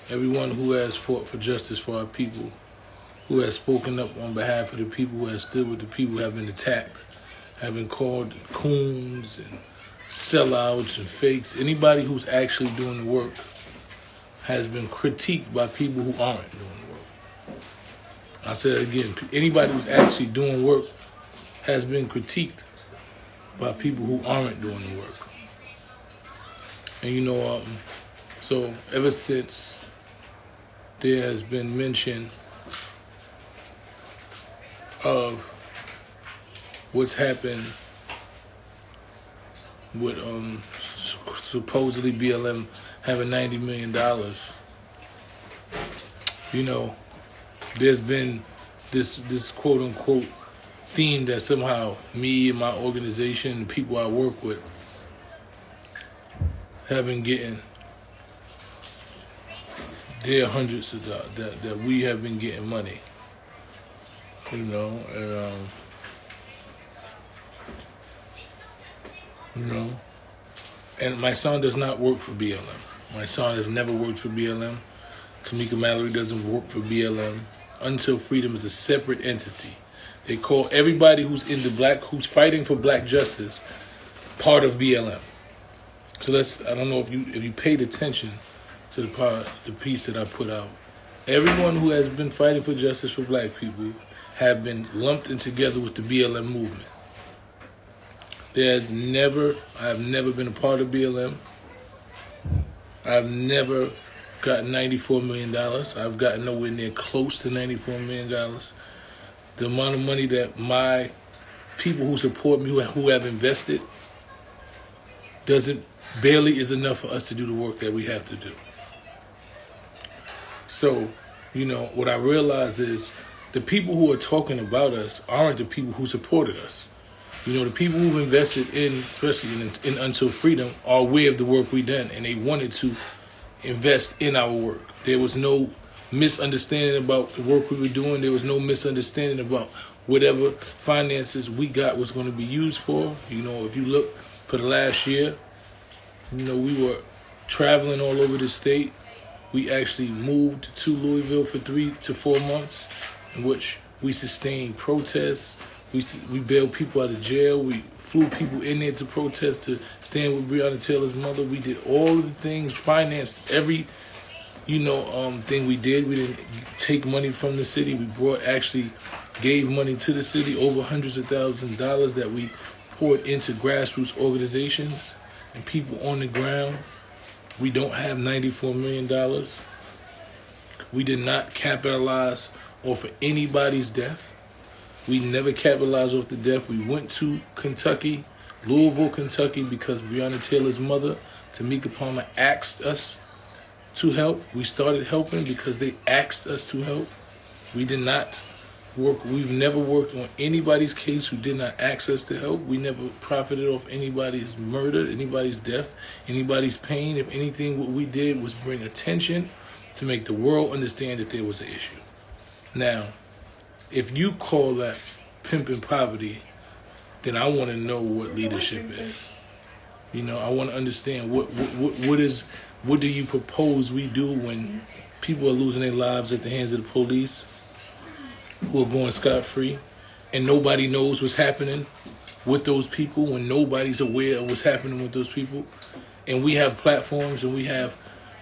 everyone who has fought for justice for our people, who has spoken up on behalf of the people, who has stood with the people who have been attacked, have been called coons and sellouts and fakes. Anybody who's actually doing the work has been critiqued by people who aren't doing the work. I said it again. Anybody who's actually doing work has been critiqued by people who aren't doing the work. And so ever since there has been mention of what's happened with supposedly BLM having $90 million, there's been this quote unquote theme that somehow me and my organization, the people I work with, have been getting their hundreds of dollars, that we have been getting money, and my son does not work for BLM. My son has never worked for BLM. Tamika Mallory doesn't work for BLM. Until Freedom is a separate entity. They call everybody who's who's fighting for black justice part of BLM. So I don't know if you paid attention to the piece that I put out. Everyone who has been fighting for justice for black people have been lumped in together with the BLM movement. I have never been a part of BLM. I've never gotten $94 million. I've gotten nowhere near close to $94 million. The amount of money that my people who support me, who have invested, barely is enough for us to do the work that we have to do. So, what I realize is the people who are talking about us aren't the people who supported us. The people who've invested in, especially in Until Freedom, are aware of the work we've done, and they wanted to invest in our work. There was no misunderstanding about the work we were doing. There was no misunderstanding about whatever finances we got was going to be used for. If you look for the last year, we were traveling all over the state. We actually moved to Louisville for 3 to 4 months, in which we sustained protests. We bailed people out of jail. We flew people in there to protest, to stand with Breonna Taylor's mother. We did all of the things, financed every, thing we did. We didn't take money from the city. We actually gave money to the city, over hundreds of thousands of dollars that we poured into grassroots organizations and people on the ground. We don't have $94 million. We did not capitalize off of anybody's death. We never capitalized off the death. We went to Louisville, Kentucky, because Breonna Taylor's mother, Tamika Palmer, asked us to help. We started helping because they asked us to help. We did not work. We've never worked on anybody's case who did not ask us to help. We never profited off anybody's murder, anybody's death, anybody's pain. If anything, what we did was bring attention to make the world understand that there was an issue. Now, if you call that pimping poverty, then I want to know what leadership is. I want to understand what do you propose we do when people are losing their lives at the hands of the police, who are going scot-free, and nobody knows what's happening with those people, when nobody's aware of what's happening with those people, and we have platforms and we have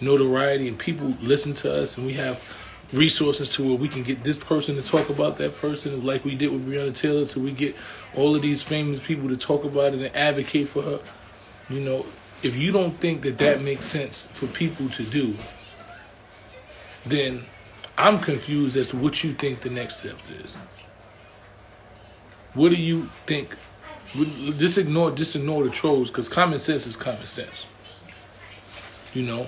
notoriety and people listen to us, and we have resources to where we can get this person to talk about that person, like we did with Breonna Taylor, so we get all of these famous people to talk about it and advocate for her. If you don't think that makes sense for people to do, then I'm confused as to what you think the next step is. What do you think? Just ignore the trolls, because common sense is common sense. I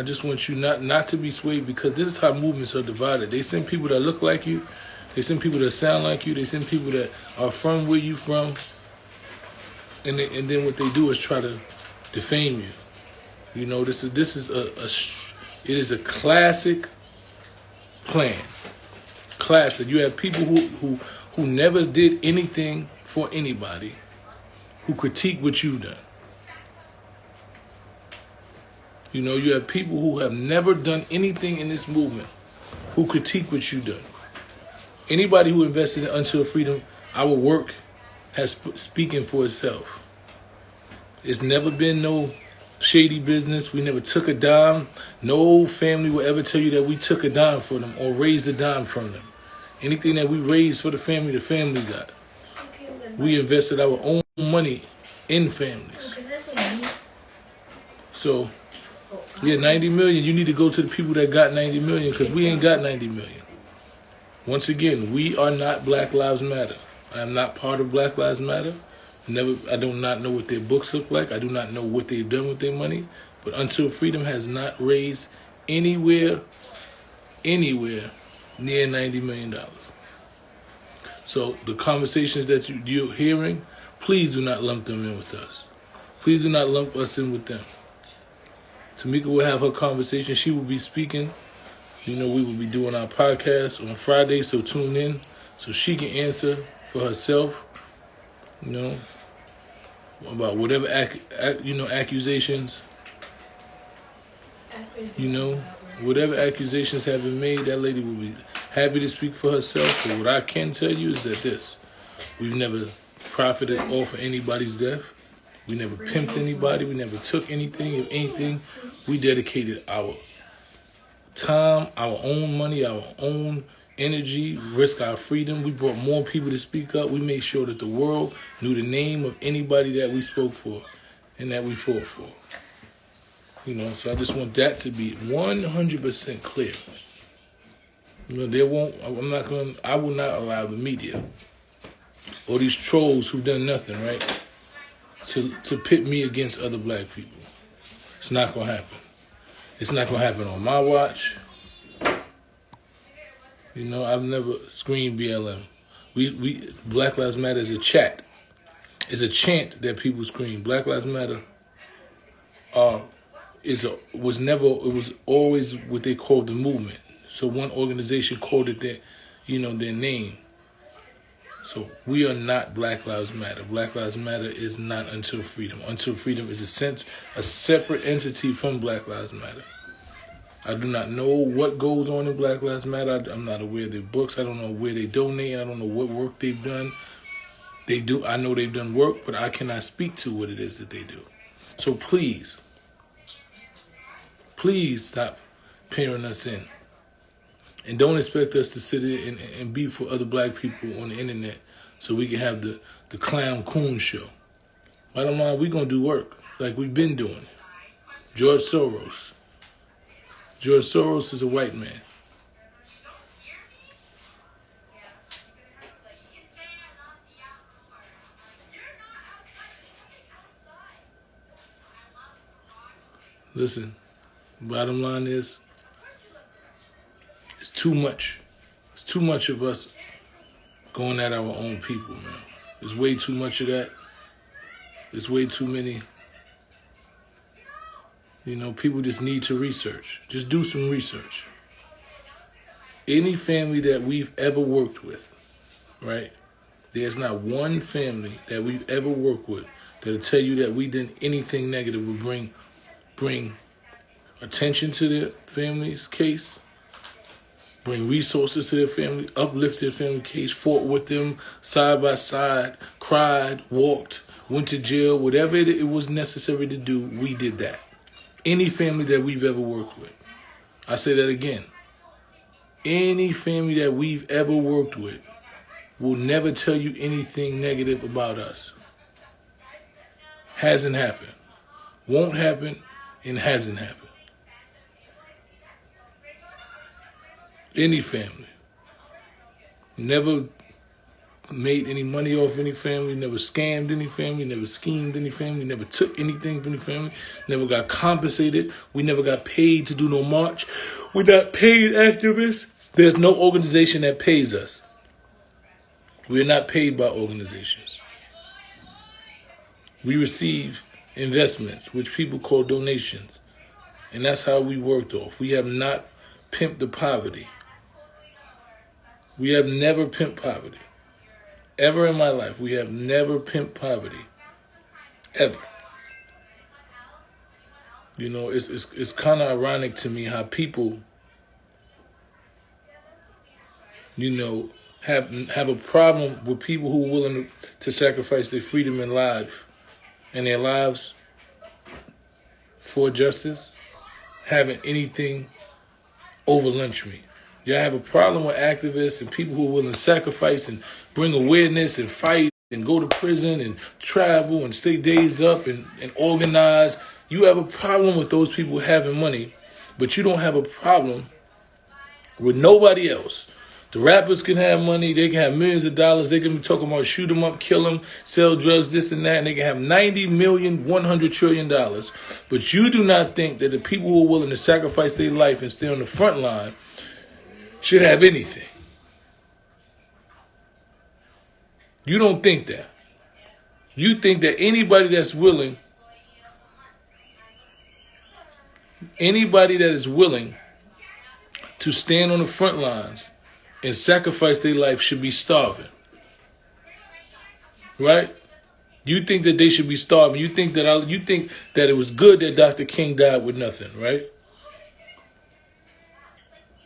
just want you not to be swayed, because this is how movements are divided. They send people that look like you. They send people that sound like you. They send people that are from where you from. And then what they do is try to defame you. This is a classic plan. Classic. You have people who never did anything for anybody, who critique what you've done. You know, you have people who have never done anything in this movement who critique what you've done. Anybody who invested in Until Freedom, our work has speaking for itself. It's never been no shady business. We never took a dime. No family will ever tell you that we took a dime for them or raised a dime from them. Anything that we raised for the family got. We invested our own money in families. So, yeah, 90 million. You need to go to the people that got 90 million because we ain't got 90 million. Once again, we are not Black Lives Matter. I am not part of Black Lives Matter. I do not know what their books look like. I do not know what they've done with their money. But Until Freedom has not raised anywhere near $90 million. So the conversations that you're hearing, please do not lump them in with us. Please do not lump us in with them. Tamika will have her conversation. She will be speaking. You know, we will be doing our podcast on Friday, so tune in so she can answer for herself, you know, about whatever accusations, you know, whatever accusations have been made, that lady will be happy to speak for herself. But what I can tell you is that we've never profited off of anybody's death. We never pimped anybody. We never took anything. If anything, we dedicated our time, our own money, our own energy, risk our freedom. We brought more people to speak up. We made sure that the world knew the name of anybody that we spoke for and that we fought for. You know, so I just want that to be 100% clear. You know, I will not allow the media or these trolls who've done nothing, right, to pit me against other black people. It's not going to happen. It's not going to happen on my watch. You know, I've never screamed BLM. We Black Lives Matter is a chat. It's a chant that people scream. Black Lives Matter was always what they called the movement. So one organization called it their name. So we are not Black Lives Matter. Black Lives Matter is not Until Freedom. Until Freedom is a separate entity from Black Lives Matter. I do not know what goes on in Black Lives Matter. I'm not aware of their books. I don't know where they donate. I don't know what work they've done. I know they've done work, but I cannot speak to what it is that they do. So please stop peering us in. And don't expect us to sit here and be for other black people on the internet so we can have the clown coon show. Bottom line, we're going to do work like we've been doing. George Soros. George Soros is a white man. Listen, bottom line is, it's too much. It's too much of us going at our own people, man. There's way too much of that. There's way too many. You know, people just need to research. Just do some research. Any family that we've ever worked with, right? There's not one family that we've ever worked with that'll tell you that we did anything negative would bring attention to their family's case, bring resources to their family, uplift their family case, fought with them side by side, cried, walked, went to jail, whatever it was necessary to do, we did that. Any family that we've ever worked with. I say that again. Any family that we've ever worked with will never tell you anything negative about us. Hasn't happened. Won't happen and hasn't happened. Any family. Never made any money off any family, never scammed any family, never schemed any family, never took anything from any family, never got compensated. We never got paid to do no march. We're not paid activists. There's no organization that pays us. We're not paid by organizations. We receive investments, which people call donations. And that's how we worked off. We have not pimped the poverty. We have never pimped poverty. Ever in my life, we have never pimped poverty. Ever. It's kind of ironic to me how people, have a problem with people who are willing to sacrifice their freedom and their lives for justice, having anything over lunch meat. Y'all have a problem with activists and people who are willing to sacrifice and bring awareness and fight and go to prison and travel and stay days up and organize. You have a problem with those people having money, but you don't have a problem with nobody else. The rappers can have money. They can have millions of dollars. They can be talking about shoot them up, kill them, sell drugs, this and that. And they can have $90 million, $100 trillion. But you do not think that the people who are willing to sacrifice their life and stay on the front line should have anything. You don't think that. You think that anybody that is willing to stand on the front lines and sacrifice their life should be starving. Right? You think that they should be starving. You think that it was good that Dr. King died with nothing, right?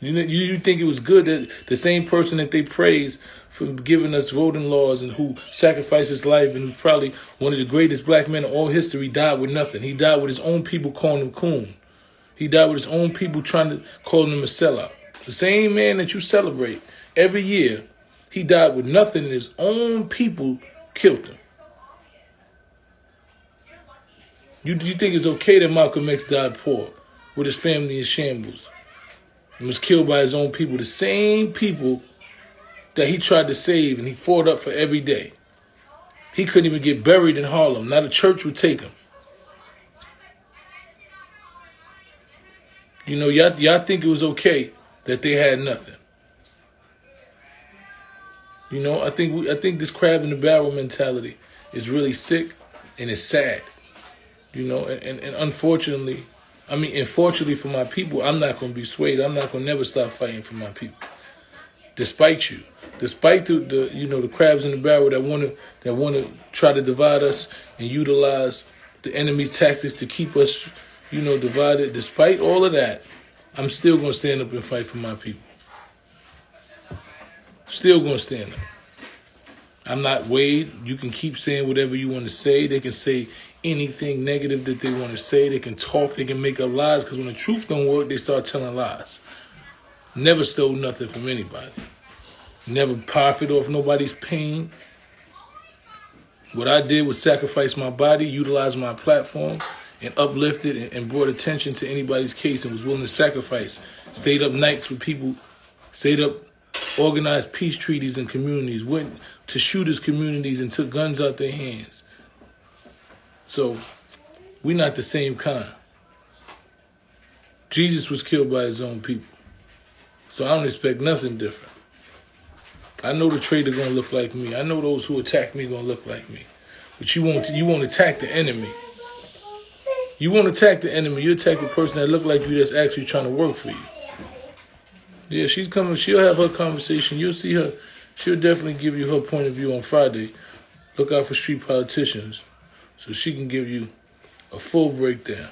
You think it was good that the same person that they praise for giving us voting laws and who sacrificed his life and who's probably one of the greatest black men in all history died with nothing. He died with his own people calling him coon. He died with his own people trying to call him a sellout. The same man that you celebrate every year, he died with nothing and his own people killed him. You think it's okay that Malcolm X died poor with his family in shambles and was killed by his own people, the same people that he tried to save and he fought up for every day. He couldn't even get buried in Harlem. Not a church would take him. Y'all think it was okay that they had nothing. I think this crab in the barrel mentality is really sick and it's sad. And unfortunately, fortunately for my people, I'm not going to be swayed. I'm not going to never stop fighting for my people. Despite the crabs in the barrel that want to try to divide us and utilize the enemy's tactics to keep us, divided. Despite all of that, I'm still going to stand up and fight for my people. Still going to stand up. I'm not Wade. You can keep saying whatever you want to say. They can say anything negative that they want to say. They can talk. They can make up lies. Because when the truth don't work, they start telling lies. Never stole nothing from anybody. Never profited off nobody's pain. What I did was sacrifice my body, utilize my platform, and uplifted and brought attention to anybody's case and was willing to sacrifice. Stayed up nights with people, organized peace treaties in communities, went to shooters' communities and took guns out their hands. So, we're not the same kind. Jesus was killed by his own people. So I don't expect nothing different. I know the traitor gonna look like me. I know those who attack me gonna look like me. But you won't attack the enemy. You won't attack the enemy. You attack the person that look like you that's actually trying to work for you. Yeah, she's coming. She'll have her conversation. You'll see her. She'll definitely give you her point of view on Friday. Look out for Street Politicians so she can give you a full breakdown.